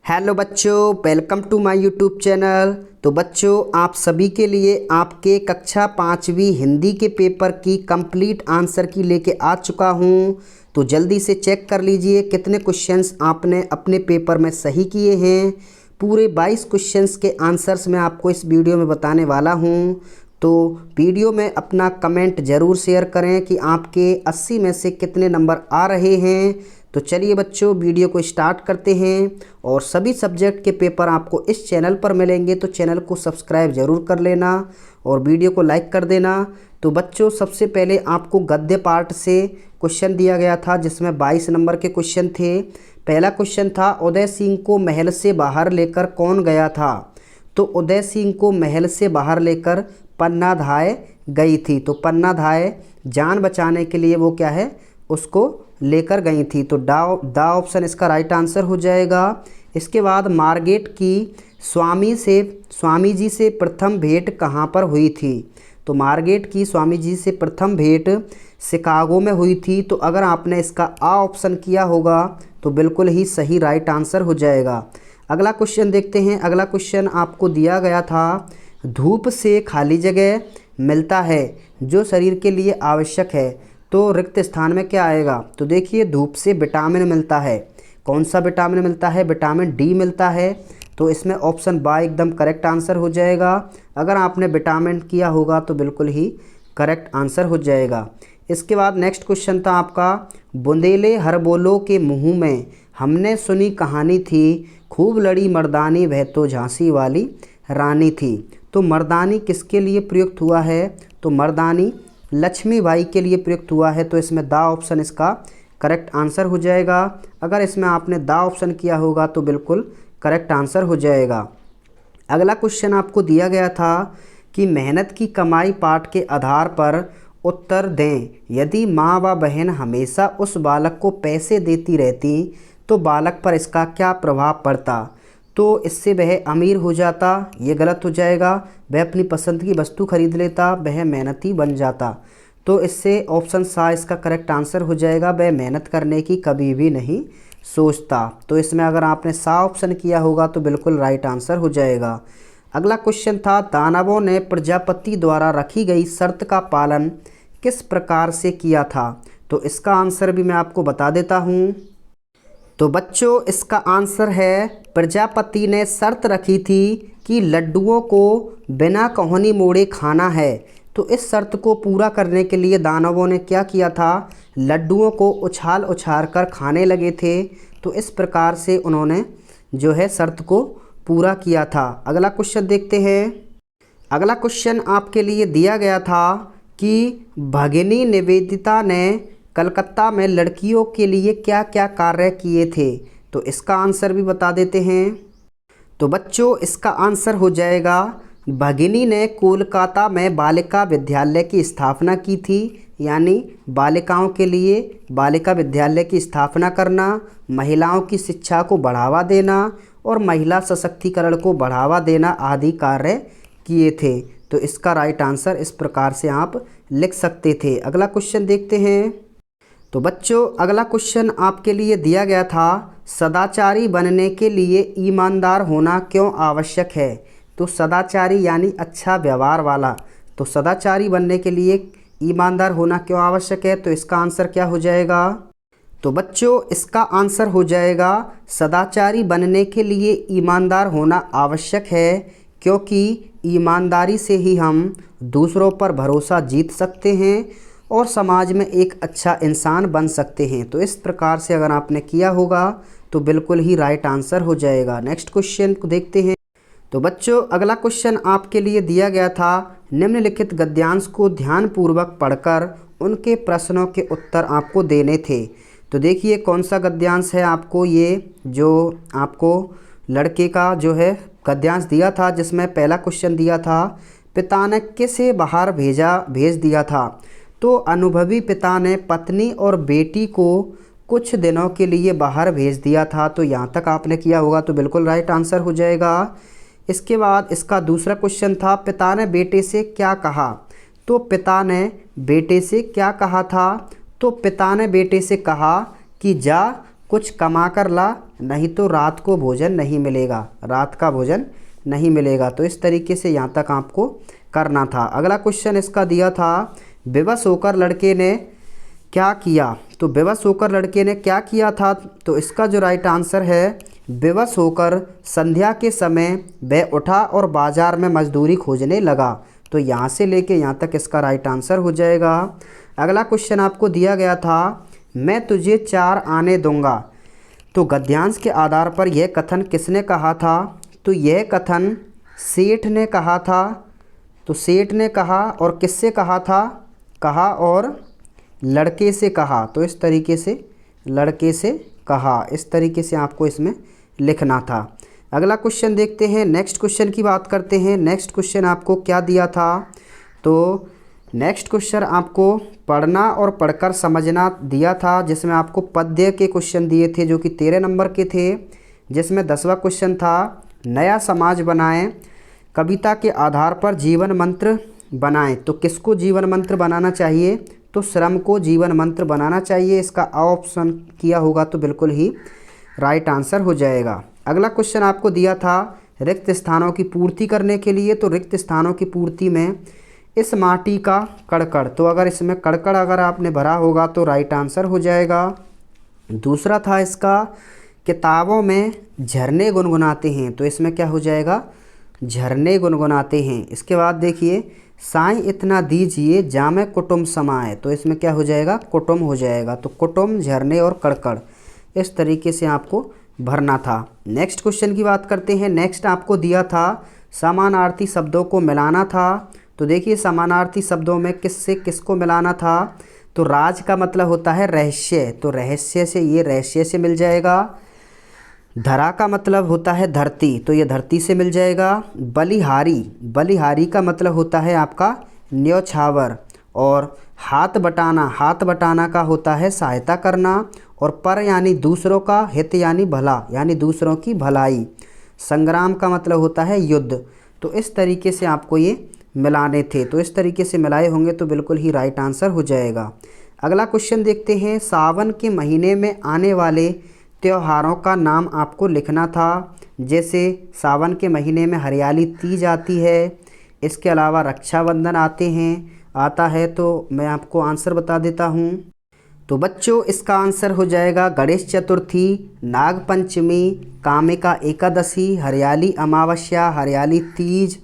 Hello बच्चों, welcome to my YouTube channel. तो बच्चों, आप सभी के लिए आपके कक्षा 5वीं हिंदी के पेपर की कंप्लीट आंसर की लेके आ चुका हूं। तो जल्दी से चेक कर लीजिए कितने क्वेश्चंस आपने अपने पेपर में सही किए हैं। पूरे 22 क्वेश्चंस के आंसर्स मैं आपको इस वीडियो में बताने वाला हूं। तो वीडियो में अपना कमेंट ज़रूर शेयर करें कि आपके 80 में से कितने नंबर आ रहे हैं। तो चलिए बच्चों, वीडियो को स्टार्ट करते हैं। और सभी सब्जेक्ट के पेपर आपको इस चैनल पर मिलेंगे, तो चैनल को सब्सक्राइब ज़रूर कर लेना और वीडियो को लाइक कर देना। तो बच्चों, सबसे पहले आपको गद्य पार्ट से क्वेश्चन दिया गया था, जिसमें 22 नंबर के क्वेश्चन थे। पहला क्वेश्चन था, उदय सिंह को महल से बाहर लेकर कौन गया था? तो उदय सिंह को महल से बाहर लेकर पन्नाधाय गई थी। तो पन्नाधाय जान बचाने के लिए वो क्या है, उसको लेकर गई थी। तो दा ऑप्शन इसका राइट आंसर हो जाएगा। इसके बाद मार्गेट की स्वामी जी से प्रथम भेंट कहाँ पर हुई थी? तो मार्गेट की स्वामी जी से प्रथम भेंट शिकागो में हुई थी। तो अगर आपने इसका आ ऑप्शन किया होगा तो बिल्कुल ही सही राइट आंसर हो जाएगा। अगला क्वेश्चन देखते हैं। अगला क्वेश्चन आपको दिया गया था, धूप से खाली जगह मिलता है जो शरीर के लिए आवश्यक है, तो रिक्त स्थान में क्या आएगा? तो देखिए, धूप से विटामिन मिलता है। कौन सा विटामिन मिलता है? विटामिन डी मिलता है। तो इसमें ऑप्शन बा एकदम करेक्ट आंसर हो जाएगा। अगर आपने विटामिन किया होगा तो बिल्कुल ही करेक्ट आंसर हो जाएगा। इसके बाद नेक्स्ट क्वेश्चन था आपका, बुंदेले हरबोलो के मुँह में हमने सुनी कहानी थी, खूब लड़ी मर्दानी वह तो झांसी वाली रानी थी। तो मर्दानी किसके लिए प्रयुक्त हुआ है? तो मर्दानी लक्ष्मीबाई के लिए प्रयुक्त हुआ है। तो इसमें दा ऑप्शन इसका करेक्ट आंसर हो जाएगा। अगर इसमें आपने दा ऑप्शन किया होगा तो बिल्कुल करेक्ट आंसर हो जाएगा। अगला क्वेश्चन आपको दिया गया था कि मेहनत की कमाई पाठ के आधार पर उत्तर दें। यदि माँ व बहन हमेशा उस बालक को पैसे देती रहती तो बालक पर इसका क्या प्रभाव पड़ता? तो इससे वह अमीर हो जाता, ये गलत हो जाएगा। वह अपनी पसंद की वस्तु खरीद लेता, वह मेहनती बन जाता। तो इससे ऑप्शन सा इसका करेक्ट आंसर हो जाएगा, वह मेहनत करने की कभी भी नहीं सोचता। तो इसमें अगर आपने सा ऑप्शन किया होगा तो बिल्कुल राइट आंसर हो जाएगा। अगला क्वेश्चन था, दानवों ने प्रजापति द्वारा रखी गई शर्त का पालन किस प्रकार से किया था? तो इसका आंसर भी मैं आपको बता देता हूँ। तो बच्चों, इसका आंसर है, प्रजापति ने शर्त रखी थी कि लड्डुओं को बिना कहोनी मोड़े खाना है। तो इस शर्त को पूरा करने के लिए दानवों ने क्या किया था? लड्डुओं को उछाल उछाल कर खाने लगे थे। तो इस प्रकार से उन्होंने जो है शर्त को पूरा किया था। अगला क्वेश्चन देखते हैं। अगला क्वेश्चन आपके लिए दिया गया था कि भगिनी निवेदिता ने कलकत्ता में लड़कियों के लिए क्या क्या कार्य किए थे? तो इसका आंसर भी बता देते हैं। तो बच्चों, इसका आंसर हो जाएगा, भगिनी ने कोलकाता में बालिका विद्यालय की स्थापना की थी। यानी बालिकाओं के लिए बालिका विद्यालय की स्थापना करना, महिलाओं की शिक्षा को बढ़ावा देना और महिला सशक्तिकरण को बढ़ावा देना आदि कार्य किए थे। तो इसका राइट आंसर इस प्रकार से आप लिख सकते थे। अगला क्वेश्चन देखते हैं। तो बच्चों, अगला क्वेश्चन आपके लिए दिया गया था, सदाचारी बनने के लिए ईमानदार होना क्यों आवश्यक है? तो सदाचारी यानी अच्छा व्यवहार वाला। तो सदाचारी बनने के लिए ईमानदार होना क्यों आवश्यक है? तो इसका आंसर क्या हो जाएगा? तो बच्चों, इसका आंसर हो जाएगा, सदाचारी बनने के लिए ईमानदार होना आवश्यक है, क्योंकि ईमानदारी से ही हम दूसरों पर भरोसा जीत सकते हैं और समाज में एक अच्छा इंसान बन सकते हैं। तो इस प्रकार से अगर आपने किया होगा तो बिल्कुल ही राइट आंसर हो जाएगा। नेक्स्ट क्वेश्चन को देखते हैं। तो बच्चों, अगला क्वेश्चन आपके लिए दिया गया था, निम्नलिखित गद्यांश को ध्यानपूर्वक पढ़कर उनके प्रश्नों के उत्तर आपको देने थे। तो देखिए, कौन सा गद्यांश है आपको, ये जो आपको लड़के का जो है गद्यांश दिया था, जिसमें पहला क्वेश्चन दिया था, पिता ने किसे बाहर भेज दिया था? तो अनुभवी पिता ने पत्नी और बेटी को कुछ दिनों के लिए बाहर भेज दिया था। तो यहाँ तक आपने किया होगा तो बिल्कुल राइट आंसर हो जाएगा। इसके बाद इसका दूसरा क्वेश्चन था, पिता ने बेटे से क्या कहा? तो पिता ने बेटे से क्या कहा था? तो पिता ने बेटे से कहा कि जा कुछ कमा कर ला, नहीं तो रात को भोजन नहीं मिलेगा, रात का भोजन नहीं मिलेगा। तो इस तरीके से यहाँ तक आपको करना था। अगला क्वेश्चन इसका दिया था, बेबस होकर लड़के ने क्या किया। तो बेबस होकर लड़के ने क्या किया था, तो इसका जो राइट आंसर है, बेबस होकर संध्या के समय वह उठा और बाजार में मजदूरी खोजने लगा। तो यहाँ से लेके यहाँ तक इसका राइट आंसर हो जाएगा। अगला क्वेश्चन आपको दिया गया था, मैं तुझे 4 आने दूंगा। तो गद्यांश के आधार पर यह कथन किसने कहा था, तो यह कथन सेठ ने कहा था। तो सेठ ने कहा और किससे कहा था, कहा और लड़के से कहा। तो इस तरीके से लड़के से कहा, इस तरीके से आपको इसमें लिखना था। अगला क्वेश्चन देखते हैं, नेक्स्ट क्वेश्चन की बात करते हैं। नेक्स्ट क्वेश्चन आपको क्या दिया था, तो नेक्स्ट क्वेश्चन आपको पढ़ना और पढ़कर समझना दिया था, जिसमें आपको पद्य के क्वेश्चन दिए थे जो कि 13 नंबर के थे, जिसमें 10वां क्वेश्चन था, नया समाज बनाएं, कविता के आधार पर जीवन मंत्र बनाएं। तो किसको जीवन मंत्र बनाना चाहिए, तो श्रम को जीवन मंत्र बनाना चाहिए। इसका ऑप्शन किया होगा तो बिल्कुल ही राइट आंसर हो जाएगा। अगला क्वेश्चन आपको दिया था, रिक्त स्थानों की पूर्ति करने के लिए। तो रिक्त स्थानों की पूर्ति में इस माटी का कड़कड़, तो अगर इसमें कड़कड़ अगर आपने भरा होगा तो राइट आंसर हो जाएगा। दूसरा था इसका, किताबों में झरने गुनगुनाते हैं। तो इसमें क्या हो जाएगा, झरने गुनगुनाते हैं। इसके बाद देखिए, साईं इतना दीजिए जामे कुटुम्ब समाए। तो इसमें क्या हो जाएगा, कुटुम्ब हो जाएगा। तो कुटुम्ब, झरने और कड़कड़, इस तरीके से आपको भरना था। नेक्स्ट क्वेश्चन की बात करते हैं। नेक्स्ट आपको दिया था, समानार्थी शब्दों को मिलाना था। तो देखिए, समानार्थी शब्दों में किससे किसको मिलाना था, तो राज का मतलब होता है रहस्य, तो रहस्य से ये रहस्य से मिल जाएगा। धरा का मतलब होता है धरती, तो ये धरती से मिल जाएगा। बलिहारी, बलिहारी का मतलब होता है आपका न्योछावर। और हाथ बटाना, हाथ बटाना का होता है सहायता करना। और पर यानी दूसरों का, हित यानी भला, यानी दूसरों की भलाई। संग्राम का मतलब होता है युद्ध। तो इस तरीके से आपको ये मिलाने थे। तो इस तरीके से मिलाए होंगे तो बिल्कुल ही राइट आंसर हो जाएगा। अगला क्वेश्चन देखते हैं, सावन के महीने में आने वाले त्योहारों का नाम आपको लिखना था। जैसे सावन के महीने में हरियाली तीज आती है, इसके अलावा रक्षाबंधन आता है। तो मैं आपको आंसर बता देता हूँ। तो बच्चों, इसका आंसर हो जाएगा गणेश चतुर्थी, नाग पंचमी, कामिका एकादशी, हरियाली अमावस्या, हरियाली तीज,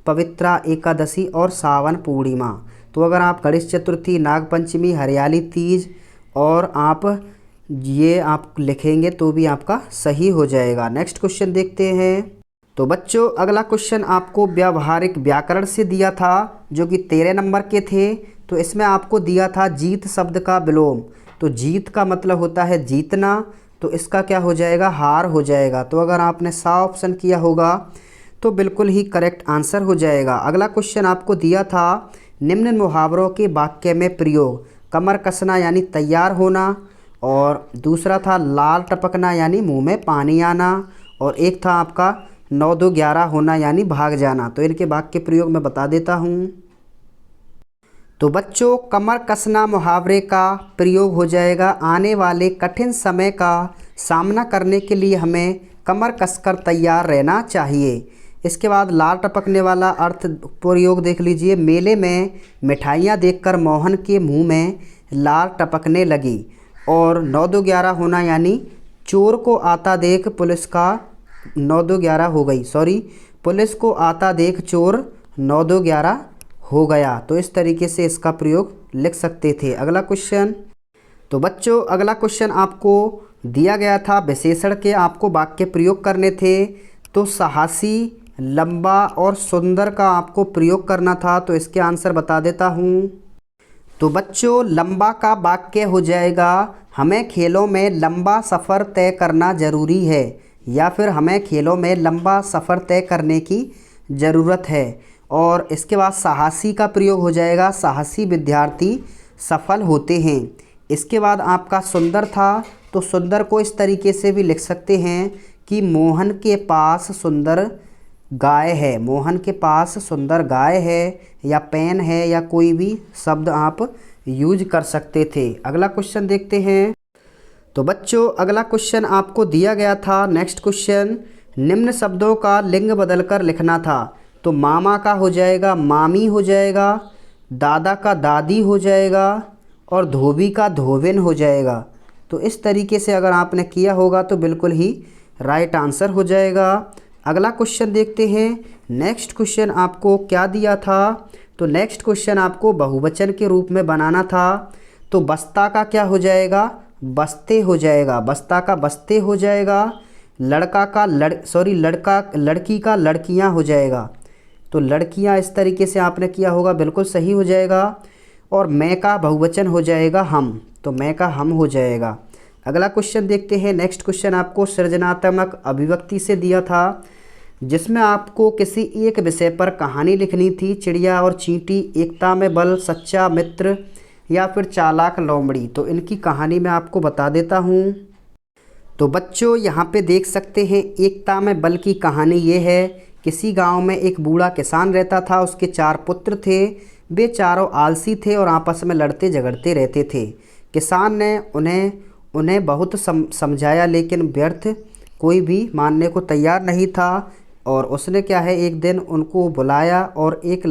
पवित्रा एकादशी और सावन पूर्णिमा। तो अगर आप गणेश चतुर्थी, नाग पंचमी, हरियाली तीज और आप लिखेंगे तो भी आपका सही हो जाएगा। नेक्स्ट क्वेश्चन देखते हैं। तो बच्चों, अगला क्वेश्चन आपको व्यावहारिक व्याकरण से दिया था, जो कि 13 नंबर के थे। तो इसमें आपको दिया था जीत शब्द का विलोम। तो जीत का मतलब होता है जीतना, तो इसका क्या हो जाएगा, हार हो जाएगा। तो अगर आपने सा ऑप्शन किया होगा तो बिल्कुल ही करेक्ट आंसर हो जाएगा। अगला क्वेश्चन आपको दिया था, निम्न मुहावरों के वाक्य में प्रयोग, कमर कसना यानी तैयार होना, और दूसरा था लाल टपकना यानी मुंह में पानी आना, और एक था आपका 9-2-11 होना यानी भाग जाना। तो इनके वाक्य प्रयोग मैं बता देता हूँ। तो बच्चों, कमर कसना मुहावरे का प्रयोग हो जाएगा, आने वाले कठिन समय का सामना करने के लिए हमें कमर कसकर तैयार रहना चाहिए। इसके बाद लाल टपकने वाला अर्थ प्रयोग देख लीजिए, मेले में मिठाइयाँ देखकर मोहन के मुंह में लाल टपकने लगी। और 9-2-11 होना यानी चोर को आता देख पुलिस का 9-2-11 हो गई, पुलिस को आता देख चोर 9-2-11 हो गया। तो इस तरीके से इसका प्रयोग लिख सकते थे। अगला क्वेश्चन, तो बच्चों, अगला क्वेश्चन आपको दिया गया था, विशेषण के आपको वाक्य प्रयोग करने थे। तो साहसी, लंबा और सुंदर का आपको प्रयोग करना था। तो इसके आंसर बता देता हूँ। तो बच्चों, लंबा का वाक्य हो जाएगा, हमें खेलों में लंबा सफ़र तय करना ज़रूरी है, या फिर हमें खेलों में लंबा सफ़र तय करने की ज़रूरत है। और इसके बाद साहसी का प्रयोग हो जाएगा, साहसी विद्यार्थी सफल होते हैं। इसके बाद आपका सुंदर था, तो सुंदर को इस तरीके से भी लिख सकते हैं कि मोहन के पास सुंदर गाय है, मोहन के पास सुंदर गाय है, या पेन है, या कोई भी शब्द आप यूज कर सकते थे। अगला क्वेश्चन देखते हैं। तो बच्चों अगला क्वेश्चन आपको दिया गया था। नेक्स्ट क्वेश्चन, निम्न शब्दों का लिंग बदलकर लिखना था। तो मामा का हो जाएगा मामी हो जाएगा, दादा का दादी हो जाएगा और धोबी का धोबिन हो जाएगा। तो इस तरीके से अगर आपने किया होगा तो बिल्कुल ही राइट आंसर हो जाएगा। अगला क्वेश्चन देखते हैं। नेक्स्ट क्वेश्चन आपको क्या दिया था। तो नेक्स्ट क्वेश्चन आपको बहुवचन के रूप में बनाना था। तो बस्ता का क्या हो जाएगा, बस्ते हो जाएगा, बस्ता का बस्ते हो जाएगा। लड़का का लड़की का लड़कियां हो जाएगा। तो लड़कियां इस तरीके से आपने किया होगा, बिल्कुल सही हो जाएगा। और मैं का बहुवचन हो जाएगा हम, तो मैं का हम हो जाएगा। अगला क्वेश्चन देखते हैं। नेक्स्ट क्वेश्चन आपको सृजनात्मक अभिव्यक्ति से दिया था, जिसमें आपको किसी एक विषय पर कहानी लिखनी थी। चिड़िया और चींटी, एकता में बल, सच्चा मित्र या फिर चालाक लोमड़ी। तो इनकी कहानी मैं आपको बता देता हूँ। तो बच्चों यहाँ पे देख सकते हैं, एकता में बल की कहानी ये है। किसी गांव में एक बूढ़ा किसान रहता था। उसके 4 पुत्र थे। वे चारों आलसी थे और आपस में लड़ते झगड़ते रहते थे। किसान ने उन्हें बहुत समझाया, लेकिन व्यर्थ, कोई भी मानने को तैयार नहीं था। और उसने क्या है, एक दिन उनको बुलाया और एक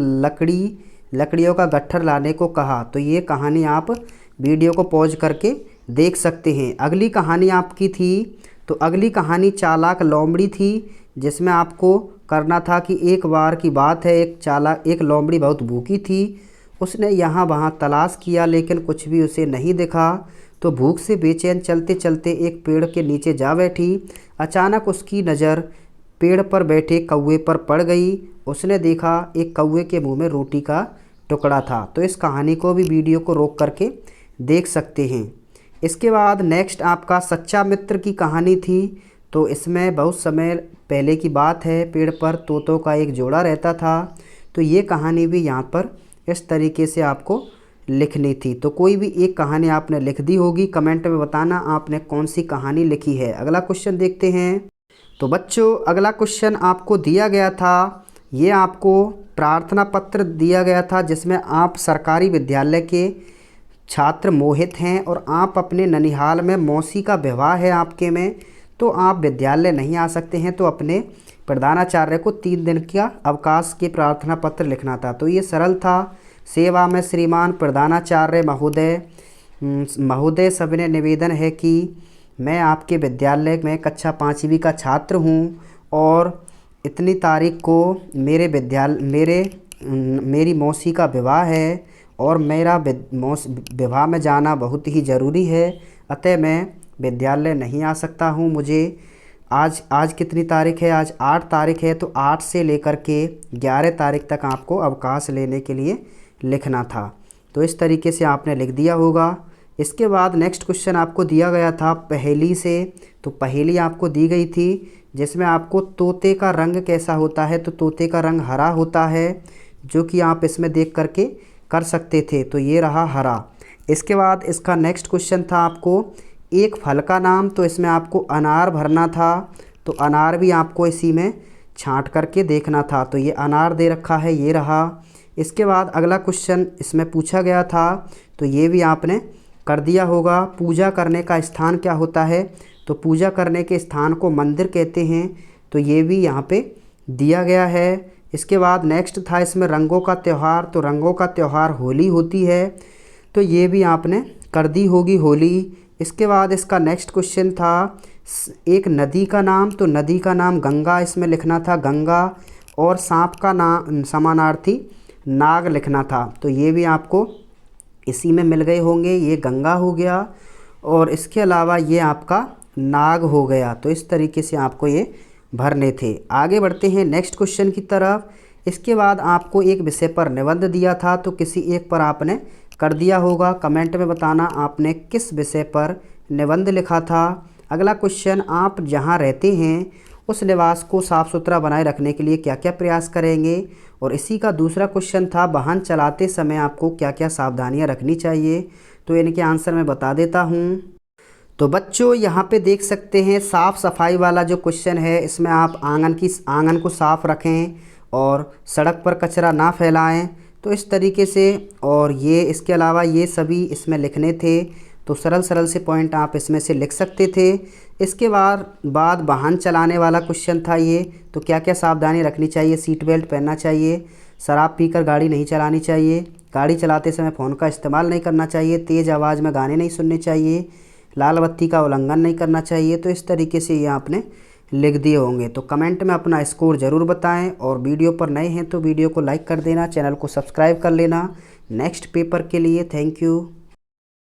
लकड़ियों का गट्ठर लाने को कहा। तो ये कहानी आप वीडियो को पॉज करके देख सकते हैं। अगली कहानी आपकी थी, तो अगली कहानी चालाक लोमड़ी थी, जिसमें आपको करना था कि एक बार की बात है, एक लोमड़ी बहुत भूखी थी। उसने यहाँ वहाँ तलाश किया, लेकिन कुछ भी उसे नहीं दिखा। तो भूख से बेचैन चलते चलते एक पेड़ के नीचे जा बैठी। अचानक उसकी नज़र पेड़ पर बैठे कौवे पर पड़ गई। उसने देखा एक कौवे के मुंह में रोटी का टुकड़ा था। तो इस कहानी को भी वीडियो को रोक करके देख सकते हैं। इसके बाद नेक्स्ट आपका सच्चा मित्र की कहानी थी। तो इसमें बहुत समय पहले की बात है, पेड़ पर तोतों का एक जोड़ा रहता था। तो ये कहानी भी यहाँ पर इस तरीके से आपको लिखनी थी। तो कोई भी एक कहानी आपने लिख दी होगी, कमेंट में बताना आपने कौन सी कहानी लिखी है। अगला क्वेश्चन देखते हैं। तो बच्चों अगला क्वेश्चन आपको दिया गया था, ये आपको प्रार्थना पत्र दिया गया था, जिसमें आप सरकारी विद्यालय के छात्र मोहित हैं और आप अपने ननिहाल में मौसी का विवाह है आपके में, तो आप विद्यालय नहीं आ सकते हैं। तो अपने प्रधानाचार्य को 3 दिन का अवकाश के प्रार्थना पत्र लिखना था। तो ये सरल था। सेवा में श्रीमान प्रधानाचार्य महोदय, सविनय निवेदन है कि मैं आपके विद्यालय में कक्षा 5वीं का छात्र हूँ और इतनी तारीख को मेरी मौसी का विवाह है और मेरा विवाह में जाना बहुत ही ज़रूरी है, अतः मैं विद्यालय नहीं आ सकता हूँ। मुझे आज कितनी तारीख है, आज 8 तारीख है, तो 8 से लेकर के 11 तारीख तक आपको अवकाश लेने के लिए लिखना था। तो इस तरीके से आपने लिख दिया होगा। इसके बाद नेक्स्ट क्वेश्चन आपको दिया गया था पहेली से। तो पहेली आपको दी गई थी, जिसमें आपको तोते का रंग कैसा होता है। तो तोते का रंग हरा होता है, जो कि आप इसमें देख करके कर सकते थे। तो ये रहा हरा। इसके बाद इसका नेक्स्ट क्वेश्चन था आपको एक फल का नाम। तो इसमें आपको अनार भरना था। तो अनार भी आपको इसी में छांट करके देखना था। तो ये अनार दे रखा है, ये रहा। इसके बाद अगला क्वेश्चन इसमें पूछा गया था, तो ये भी आपने कर दिया होगा। पूजा करने का स्थान क्या होता है। तो पूजा करने के स्थान को मंदिर कहते हैं। तो ये भी यहाँ पे दिया गया है। इसके बाद नेक्स्ट था इसमें रंगों का त्यौहार। तो रंगों का त्यौहार होली होती है। तो ये भी आपने कर दी होगी, होली। इसके बाद इसका नेक्स्ट क्वेश्चन था एक नदी का नाम। तो नदी का नाम गंगा इसमें लिखना था, गंगा। और सांप का नाम समानार्थी नाग लिखना था। तो ये भी आपको इसी में मिल गए होंगे। ये गंगा हो गया और इसके अलावा ये आपका नाग हो गया। तो इस तरीके से आपको ये भरने थे। आगे बढ़ते हैं नेक्स्ट क्वेश्चन की तरफ। इसके बाद आपको एक विषय पर निबंध दिया था। तो किसी एक पर आपने कर दिया होगा। कमेंट में बताना आपने किस विषय पर निबंध लिखा था। अगला क्वेश्चन, आप जहां रहते हैं उस निवास को साफ़ सुथरा बनाए रखने के लिए क्या क्या प्रयास करेंगे। और इसी का दूसरा क्वेश्चन था वाहन चलाते समय आपको क्या क्या सावधानियां रखनी चाहिए। तो इनके आंसर मैं बता देता हूं। तो बच्चों यहाँ पे देख सकते हैं साफ़ सफाई वाला जो क्वेश्चन है, इसमें आप आंगन को साफ़ रखें और सड़क पर कचरा ना फैलाएं। तो इस तरीके से, और ये इसके अलावा ये सभी इसमें लिखने थे। तो सरल सरल से पॉइंट आप इसमें से लिख सकते थे। इसके बाद वाहन चलाने वाला क्वेश्चन था ये। तो क्या क्या सावधानी रखनी चाहिए? सीट बेल्ट पहनना चाहिए, शराब पीकर गाड़ी नहीं चलानी चाहिए, गाड़ी चलाते समय फ़ोन का इस्तेमाल नहीं करना चाहिए, तेज़ आवाज़ में गाने नहीं सुनने चाहिए, लाल बत्ती का उल्लंघन नहीं करना चाहिए। तो इस तरीके से ये आपने लिख दिए होंगे। तो कमेंट में अपना स्कोर ज़रूर बताएं और वीडियो पर नए हैं तो वीडियो को लाइक कर देना, चैनल को सब्सक्राइब कर लेना नेक्स्ट पेपर के लिए। Thank you.